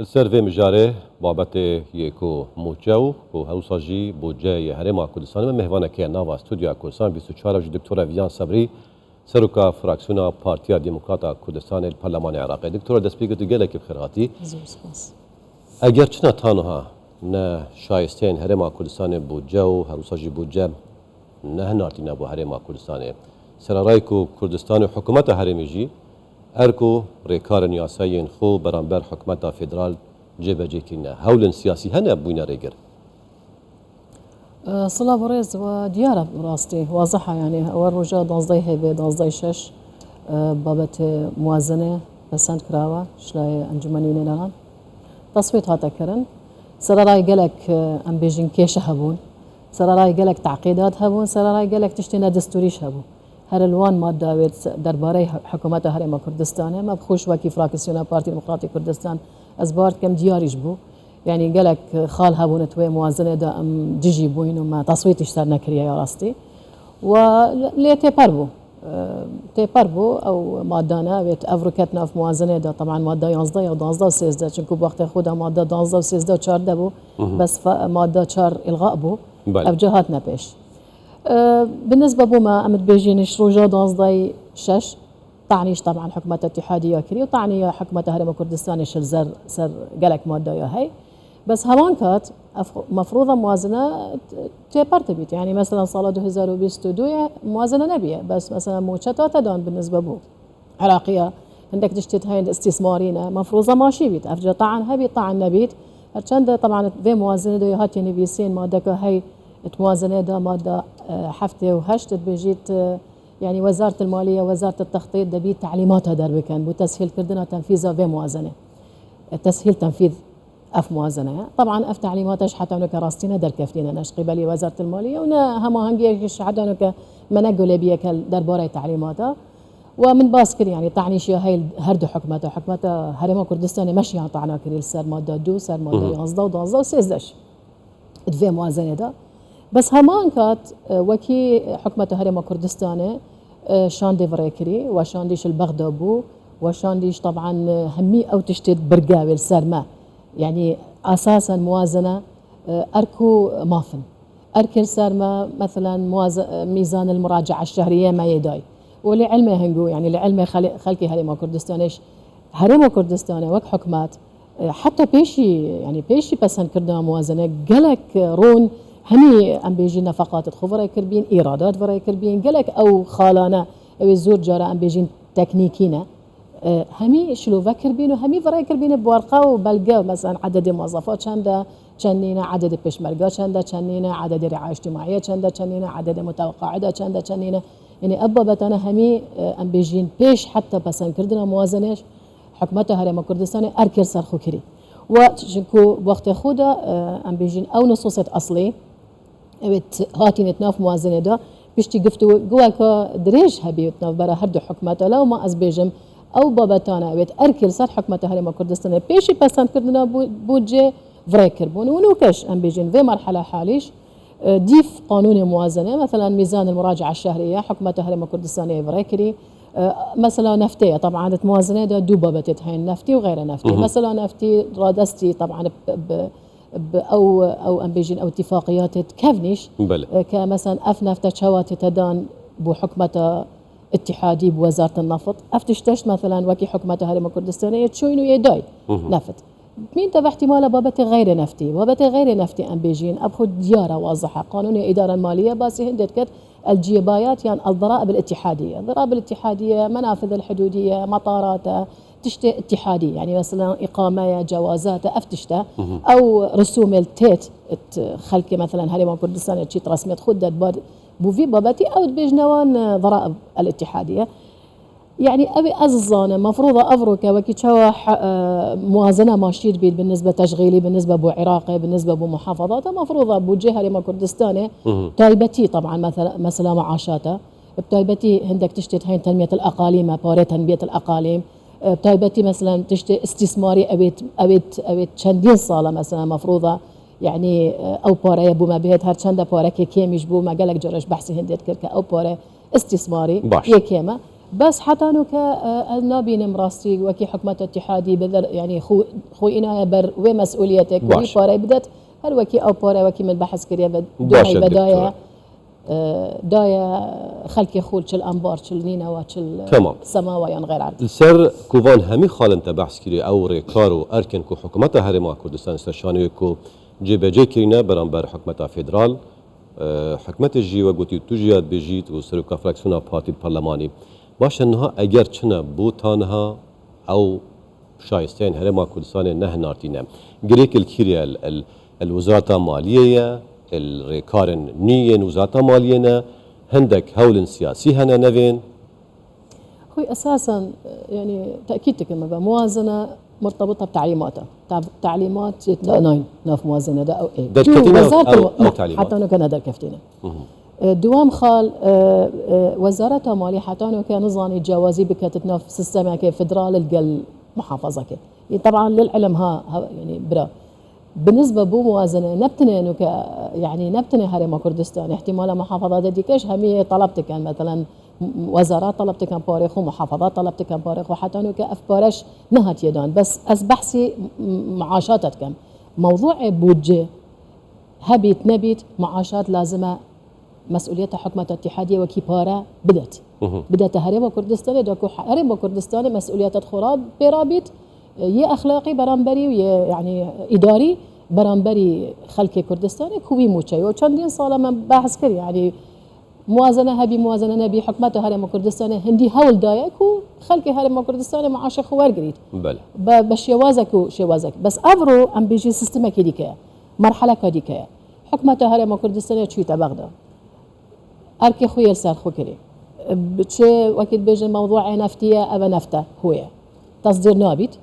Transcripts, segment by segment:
السيرفي مجاري بابت يكو موجو كو هوساجي بوجاي هرما كردستان من مهوانا كي ناوا استوديو كردستان 24 دكتوره فيان صبري سروكا فراكسيونا بارتيا ديمقراطا كردستان البرلمان العراقي دكتوره دسبيغو تجلك بخيراتي اگر چنا تانها نه شایستین هرما کردستان بوجو هوساجي بوجا نه نارتي نبو هرما كردستان سرارايكو كردستان حكومت هرميجي اركو ريكار نياساين خو برانبر حكومتا فيدرال جبجيكينا هولن سياسي هنا بوينا ريجر صلاة بريز وديارة براستي واضحة يعني أول رجاء دازداي هيبة دازداي شش بابت موازنة بسند كراوة شلاي أنجمنين لنا تصويت هاتا كرن سراراي قالك أم بيجين كيش هبون سراراي قالك تعقيدات هبون سراراي قالك تشتينا دستوريش هبون هر الوان ما داوید درباره حکومت هرما کردستانه ما بخوش وکی فراکسیونا پارتی دموکراتی کردستان از بارد کم دیاریش بو يعني قالك خال هابون توي موازنه دا ام جيجي بوين وما تصويت اشتر نكريا يا راستي ولي تيبربو او مادانا بيت افريكتنا في موازنه دا طبعا ماده 11 و 12 و 13 چونكو بوقت خودها ماده 12 و 13 و 14 بو بس ماده 4 الغاء بو ابجهاتنا بيش بالنسبة بوما أمد بيجينش رجاء دازداي شش تعنيش طبعا حكومة اتحادية كري وتعني حكومة هرم كردستان شل سر قالك مادة يا هي بس همان كات مفروضة موازنة تبرتبيت يعني مثلا صالة 2022 موازنة نبيه بس مثلا موشتا تدان بالنسبة بو عراقية عندك تشتت هاي الاستثمارين مفروضة ماشي بيت أفجأ طعن هبي طعن نبيت هرچند طبعا في موازنة دو هات يعني بيسين مادة هاي توازنه دا ماده حفته وهشت بيجيت يعني وزاره الماليه وزاره التخطيط دبي تعليماتها در بكن بو تسهيل كردنا تنفيذها في موازنه تسهيل تنفيذ اف موازنه طبعا اف تعليماتش حتى انك راستينا در كفتينا نش قبلي وزاره الماليه ونا هم هنجي حتى انك منقول بيك درباره تعليماتها ومن باسكر يعني تعنيش هاي هردو حكمتها هرما كردستان ماشي يعني طعنا كريل سر ماده 2 سر ماده 11 و 13 في موازنه دا بس همان كات وكي حكمة هرم كردستان شاندي فريكري وشانديش البغدابو وشانديش طبعا همي او تشتد برقاوي السرمة يعني اساسا موازنة اركو مافن اركل سرمة مثلا ميزان المراجعة الشهرية ما يداي ولعلمه هنقو يعني لعلمه خلقي هرم كردستانيش هرم كردستان وك حكمات حتى بيشي بس كردنا موازنة قالك رون همي ام بيجي نفقات تخفر كربين ايرادات فرا كربين قالك او خالانا او الزور جارة ام بيجين تكنيكينا همي شلو كربين وهمي فرا كربين بورقه وبلقى مثلا عدد موظفات شندا شنينا عدد بشمرقه شندا شنينا عدد رعايه اجتماعيه شندا شنينا عدد متوقعات شندا شنينا يعني ابا بتانا همي ام بيجين بيش حتى بس كردنا موازنش حكمتها هرم كردستان اركر سرخو كري وشنكو وقت خودا ام بيجين او نصوصات اصلي ابت هاتي نتناف موازنه دا بيشتي قفتو قواكا دريج هبي يتناف برا هردو حكمته لو ما ازبيجم او بابتانا ابت اركل صار حكمته هرم كردستان بيشي بسان كردنا بوجي فريكر بون ونوكش ام بيجين في مرحله حاليش ديف قانون موازنه مثلا ميزان المراجعه الشهريه حكمته هرم كردستان فريكري مثلا نفتيه طبعا موازنه دا دو بابتت هاي نفتي وغير نفتي مثلا نفتي رادستي طبعا او ام بيجين او اتفاقيات تكفنيش كمثلا اف نفتا شوات تدان بحكمه اتحادي بوزاره النفط افتشتش مثلا وكي حكمه هرم كردستانيه تشوينو يداي نفط مين تبع احتمال بابت غير نفتي ام بيجين ابخذ دياره واضحه قانون الاداره الماليه بس هندت كت الجيبايات يعني الضرائب الاتحاديه منافذ الحدوديه مطارات تشتي اتحادي يعني مثلا إقامة جوازات أفتشته أو رسوم التيت خلقي مثلا هرم كردستان تشيت رسميت خدت بوفي بابتي أو بيجنوان ضرائب الاتحادية يعني أبي أزانة مفروضة أفريقيا وكي تشوى موازنة ماشيت بيد بالنسبة تشغيلي بالنسبة بو عراقي بالنسبة بو محافظات مفروضة بو جهة هرم كردستان تايبتي طبعا مثلا معاشاته بتايبتي هندك تشتت هاي تنمية الأقاليم بوري تنمية الأقاليم بتايبتي مثلا تشتي استثماري أبيت چندين صالة مثلا مفروضة يعني او باره بو ما بهت هر چند باره که کمیش بو ما گلک جرش بحثی هندید کرد که او باره استثماری یکیمه بس حتى انه كنابي نمراستي وكي حكمة اتحادي بذر يعني خوينا بر ومسؤوليتك وي باري بدت هل وكي او باري وكي من بحث كريا دوحي بدايا دايا خلقي خول شل انبار شل نينا وشل سماوة يعني غير عرض السر كوفان همي خال انت بحث كري او ريكارو اركن كو حكومة هرما كردستان استشاني كو جي كرينا برانبر حكومة فيدرال حكومة الجي وقوتي توجيات بيجيت وسروكا فراكسونا بارتي البرلماني باش انها اگر چنا بوتانها او شايستين هرما كردستان نهنارتينا غريك الكيريا الوزارة المالية الريكارن نيين وزارة مالية هندك هول سياسي هنا نفين خوي اساسا يعني تاكيدك انه موازنه مرتبطه بتعليماتها تعليمات ناين ناف موازنه ده او ايه أو تعليمات حتى انه كان هذا كفتينا دوام خال وزارة مالية حتى انه كان نظامي جوازي بكتت ناف سيستم كيف فدرال القل محافظه كيف طبعا للعلم ها يعني برا بالنسبة بو موازنة نبتني انه يعني نبتني هرم كردستان احتمال محافظات ديكش همية طلبت كان مثلا وزارات طلبت كان باريخ ومحافظات طلبت كان باريخ وحتى انه كاف بارش نهت يدان بس از بحثي معاشاتت كم موضوع بودجه هبيت نبيت معاشات لازمة مسؤولية حكومة اتحادية وكيبارة بدت هرم كردستان دوكو هرم كردستان مسؤولية خراب برابط يه اخلاقي برانبري ويه يعني اداري برانبري خلق كردستان كوي موچي و چندين سال من بحث كر يعني موازنه هبي موازنه نبي حكمته هرم كردستان هندي هول دايك و خلق هرم كردستان معاش خوار قريت بله بشوازك وشوازك بس افرو ام بيجي سيستم كديكه مرحله كديكه حكمته هرم كردستان تشي تبغدا اركي خويا سر خو كري بتشي وقت بيجي موضوع نفتيه ابا نفته هو تصدير نابت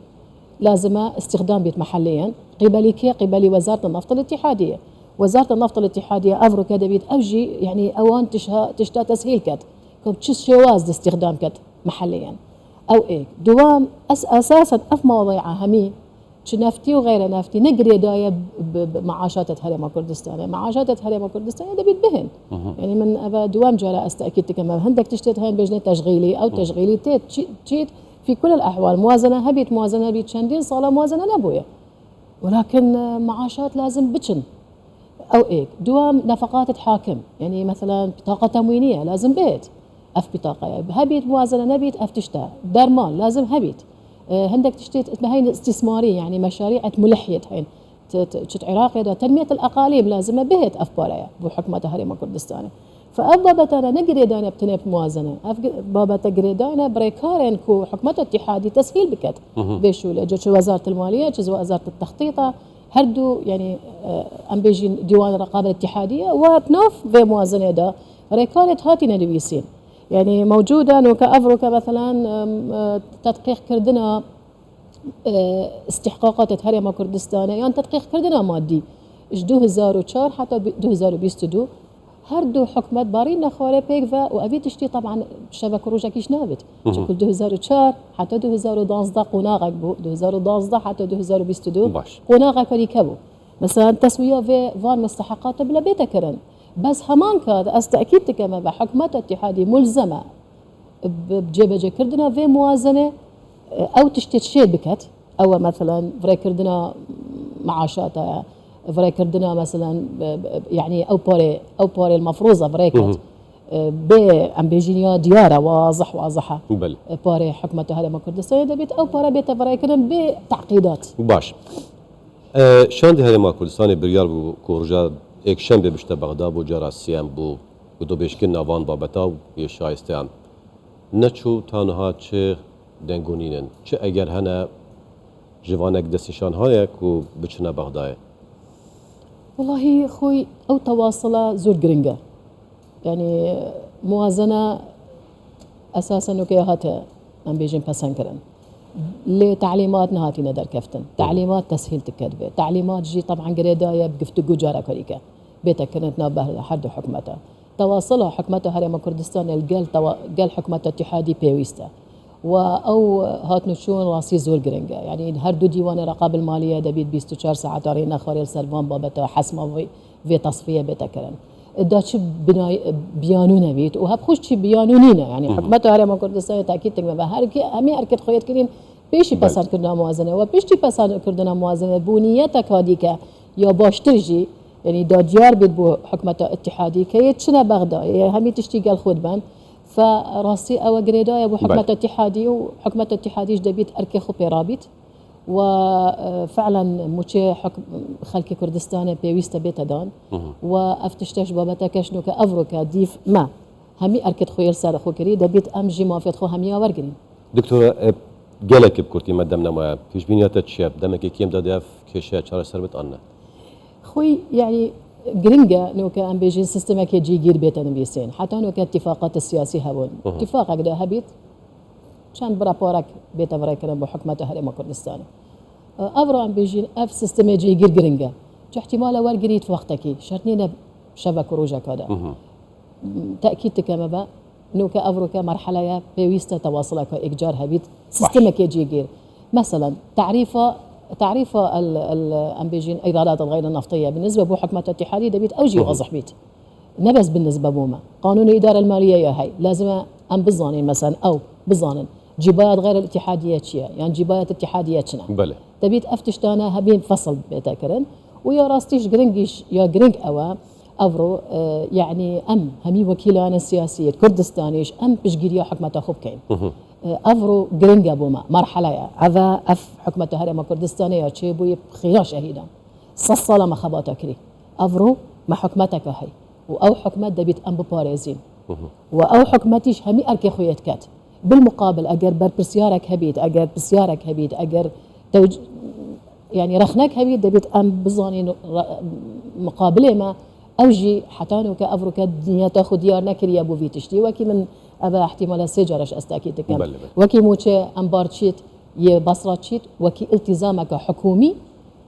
لازم استخدام بيت محليا قبلي وزارة النفط الاتحادية وزارة النفط الاتحادية أفرو كده بيت أوجي يعني أوان تشتا تسهيل كد تشس شواز استخدام كد محليا أو إيه دوام أساسا أف مواضيع همي نفتي وغير نفتي نقري داية بمعاشات هرم كردستان معاشات هرم كردستان ده بيت بهن يعني من أبا دوام جرى أستأكد كما هندك تشتت هين بجنة تشغيلي أو تشغيلي تشيت في كل الأحوال موازنة هبيت شندين صالة موازنة نبوية ولكن معاشات لازم بتشن أو إيه دوام نفقات حاكم يعني مثلا بطاقة تموينية لازم بيت أف بطاقة هبيت موازنة نبيت أف تشتا درمان لازم هبيت هندك تشتيت هاي استثمارية يعني مشاريع ملحية هين عراقي دا تنمية الأقاليم لازم بهت أف باريا بحكمة هرم كردستان فأبابتنا نقري دانا بتنب موازنة بابتا قريدانا بريكارن كو حكمة اتحادي تسهيل بكت بيشو لجو وزارة المالية جزء وزارة التخطيطة هردو يعني ام بيجي ديوان الرقابة الاتحادية وبنوف في موازنة دا ريكارت هاتي ندويسين يعني موجودة انه كأفرو كمثلا تدقيق كردنا استحقاقات هرم كردستان يعني تدقيق كردنا مادي 2004 حتى 2022 هردو حكمت بارين نخواره بيك وأبي تشتي طبعا شبكة روجا كيش نابت شكل 2004 حتى 2012 قناغك بو 2012 حتى 2022 قناغك ولي كبو مثلا تسوية في فان مستحقات بلا بيتا كرن بس همان كاد استأكيد كما بحكمة اتحادي ملزمة بجيبة كردنا في موازنة أو تشتي شيء بكت أو مثلا فري كردنا معاشاتها فري كردنا مثلا يعني او باري المفروضه فريكت ام بيجينيا دياره واضحه باري حكمه هرم كردستان دبيت او باري بيت فري كردن بتعقيدات باش شاندي هرم كردستان بريار بو كورجا اك شنبه بشتا بغداد بو جراسيام بو دو بيشكن نوان بابتا يشايستان نچو تانها چه دنگونينن چه اگر هنا جوانك دستشان هايك و بچنا بغداد والله خوي او تواصله زور جرينجا يعني موازنه اساسا نوكي هاتا ام بيجين بسنكرن لتعليمات نهاتي ندر كفتن تعليمات تسهيل تكتبه تعليمات جي طبعا قريدايا بقفتو جوجارا كوريكا بيتا كانت نابه حد حكمتها تواصلها حكمتها هرم كردستان القال حكمتها اتحادي بيويستا او هات نشون راسي زور جرينجا يعني هردو ديوان الرقابه الماليه دبيت 24 ساعه تارينا خارج سلفان بابتا حسمه في تصفيه بيتا كرن دا چه بیانونه بید و هب خوش چی بیانونینه یعنی حکومت هرم کردستان تاکید تکمه و هر کی همی حرکت خواهد کردین پیشی پسند کردن موازنه و پیشی پسند کردن موازنه بونیت کادی که یا باشترجی یعنی دا دیار بید بو حکومت اتحادی که چنه بغدا همی تشتیقل خود بند فراسي او جريدايا ابو حكمه اتحادي وحكمه اتحاديش دبيت اركي خو بيرابيت وفعلا موشي حكم خلك كردستان بيويستا بيتا دان وافتشتش بابتا كشنو كافروكا ديف ما همي اركت خو يرسال خو كري دبيت امجي موافق خو همي ورغرين دكتور جالك بكرتي مدامنا ما فيش بنيات تشاب دمك كيم داف كيشا شهر سربت عنا خوي يعني جرينجا نوكا ام بيجي سيستم كي جي جير بيتن بيسين حتى نوكا اتفاقات السياسي هبون اتفاق هكذا هبيت كان برابورك بيت فريكرن بحكمته هرم كردستان افرا ام بيجي اف سيستم جي جير جرينجا احتمال ور جريت في وقتك شرطنينا شبك روجك هذا تاكيد تكما با نوكا افروكا مرحله يا بيويستا تواصلك ايجار هبيت سيستم كي جي جير مثلا تعريف الامبيجين ايرادات الغير النفطيه بالنسبه بو حكمه الاتحاديه دبيت اوجي واضح بيت نبس بالنسبه بوما قانون الاداره الماليه يا هاي لازم ام بظانين مثلا او بظانن جبايات غير الاتحاديه شيء يعني جبايات اتحاديه شنا بله دبيت افتشتانا هبين فصل بيتاكرن ويا راستيش جرينجيش يا جرينج اوا افرو يعني ام همي وكيلان السياسيه كردستانيش ام بشجيريا حكمه اخوب كاين افرو جرينجا بوما مرحله يا هذا اف حكمه هرم كردستانيه شي بو خيار شهيدا صصله ما خباتا كري افرو ما حكمتك هي او حكمت دبيت ام بباريزين او حكمتيش همي اركي خويت كات بالمقابل اجر برسيارك هبيت اجر بسيارك هبيت اجر يعني رخناك هبيت دبيت ام بظاني مقابله ما اوجي حتانو كافرو كدنيا تاخذ ديار نكري ابو فيتشتي وكي من ابا احتمال سجرش استاكيد كم وكي موتشي امبارتشيت يبصراتشيت وكي التزامك حكومي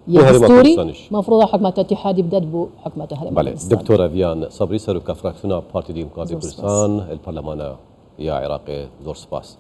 دستوري مفروض حكمة اتحادي بدد بو حكمة هرم كردستان. دكتورة فيان صبري سروكا فراكسيونا بارتي ديمقراطي كردستان البرلمان يا عراقي زور سباس.